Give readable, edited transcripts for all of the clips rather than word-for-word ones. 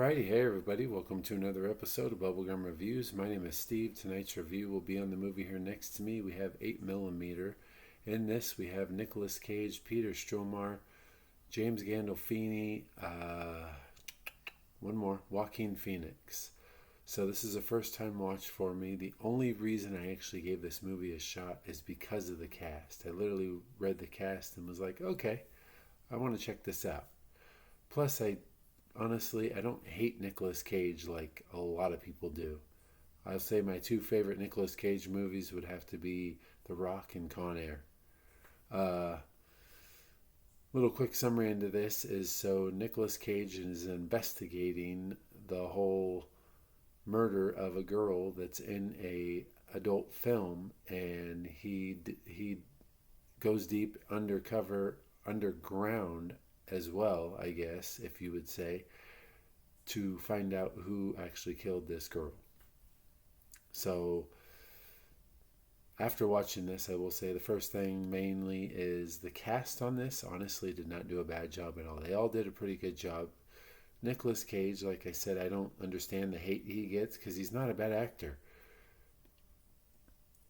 Alrighty, hey everybody, welcome to another episode of Bubblegum Reviews. My name is Steve. Tonight's review will be on the movie here next to me. We have 8mm. In this, we have Nicolas Cage, Peter Stormare, James Gandolfini, one more, Joaquin Phoenix. So this is a first time watch for me. The only reason I actually gave this movie a shot is because of the cast. I literally read the cast and was like, okay, I want to check this out. Plus, honestly, I don't hate Nicolas Cage like a lot of people do. I'll say my two favorite Nicolas Cage movies would have to be The Rock and Con Air. Little quick summary into this is so Nicolas Cage is investigating the whole murder of a girl that's in a adult film, and he goes deep underground as well, I guess, if you would say, to find out who actually killed this girl. So, after watching this, I will say the first thing mainly is the cast on this honestly did not do a bad job at all. They all did a pretty good job. Nicolas Cage, like I said, I don't understand the hate he gets because he's not a bad actor.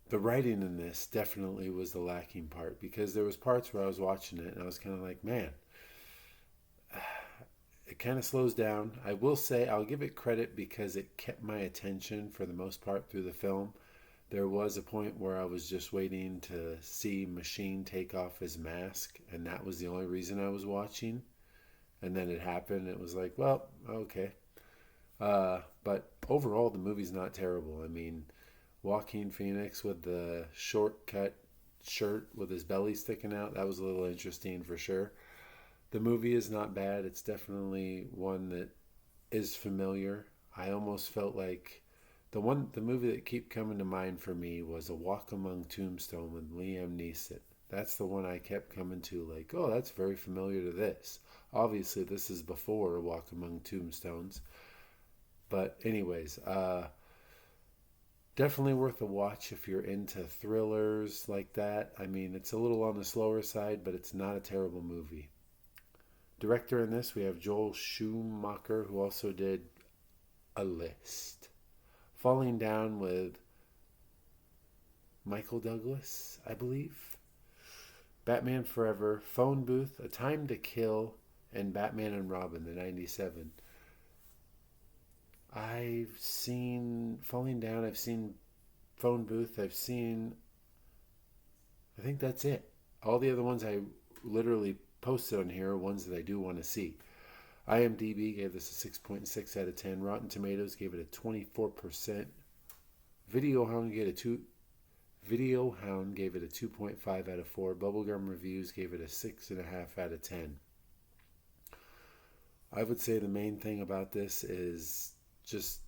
The writing in this definitely was the lacking part because there was parts where I was watching it and I was kind of like, man, it kind of slows down. I will say I'll give it credit because it kept my attention for the most part through the film. There was a point where I was just waiting to see Machine take off his mask, and that was the only reason I was watching. And then it happened. It was like, well, okay. But overall, the movie's not terrible. I mean, Joaquin Phoenix with the shortcut shirt with his belly sticking out, that was a little interesting for sure. The movie is not bad. It's definitely one that is familiar. I almost felt like the movie that kept coming to mind for me was A Walk Among Tombstone with Liam Neeson. That's the one I kept coming to, like, oh, that's very familiar to this. Obviously, this is before A Walk Among Tombstones. But anyways, definitely worth a watch if you're into thrillers like that. I mean, it's a little on the slower side, but it's not a terrible movie. Director in this, we have Joel Schumacher, who also did A List. Falling Down with Michael Douglas, I believe. Batman Forever, Phone Booth, A Time to Kill, and Batman and Robin, the 97. I've seen Falling Down, I've seen Phone Booth, I think that's it. All the other ones I literally posted on here are ones that I do want to see. IMDb gave this a 6.6 out of 10. Rotten Tomatoes gave it a 24%. Video Hound gave it a 2.5 out of 4. Bubblegum Reviews gave it a 6.5 out of 10. I would say the main thing about this is just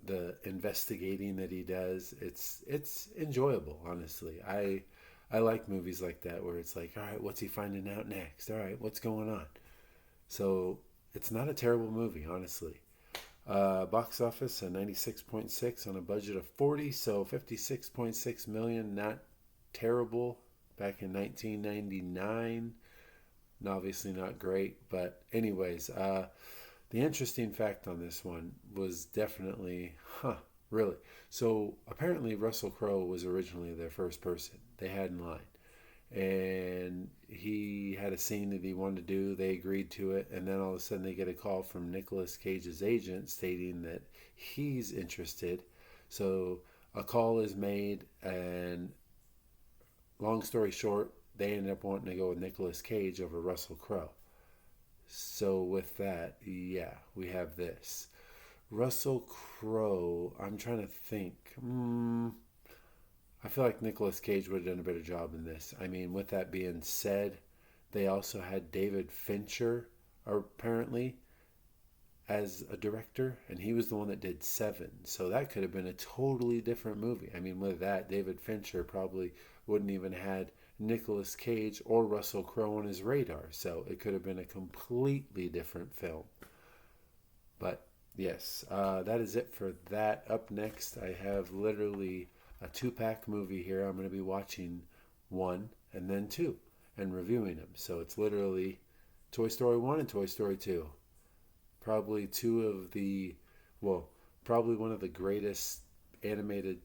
the investigating that he does. It's enjoyable, honestly. I like movies like that where it's like, all right, what's he finding out next? All right, what's going on? So it's not a terrible movie, honestly. Box office a 96.6 on a budget of 40, so 56.6 million, not terrible. Back in 1999, obviously not great, but anyways, the interesting fact on this one was definitely, really. So apparently Russell Crowe was originally their first person they had in line. And he had a scene that he wanted to do. They agreed to it. And then all of a sudden they get a call from Nicolas Cage's agent stating that he's interested. So a call is made, and long story short, they ended up wanting to go with Nicolas Cage over Russell Crowe. So with that, yeah, we have this. Russell Crowe, I'm trying to think. I feel like Nicolas Cage would have done a better job in this. I mean, with that being said, they also had David Fincher, apparently, as a director, and he was the one that did Seven. So that could have been a totally different movie. I mean, with that, David Fincher probably wouldn't even had Nicolas Cage or Russell Crowe on his radar. So it could have been a completely different film. But yes, that is it for that. Up next, I have literally a 2-pack movie here. I'm going to be watching 1 and then 2 and reviewing them. So it's literally Toy Story 1 and Toy Story 2. probably two of the, well, probably one of the greatest animated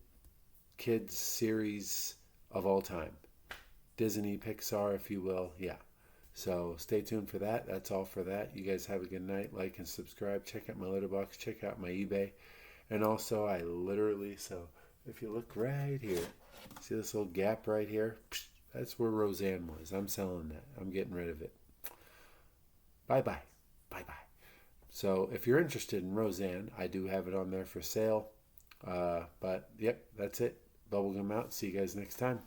kids series of all time. Disney, Pixar, if you will. Yeah. So stay tuned for that. That's all for that. You guys have a good night. Like and subscribe. Check out my letterbox. Check out my eBay. And also, I literally, so if you look right here, see this little gap right here? That's where Roseanne was. I'm selling that. I'm getting rid of it. Bye bye. Bye bye. So if you're interested in Roseanne, I do have it on there for sale. But yep, that's it. Bubblegum out. See you guys next time.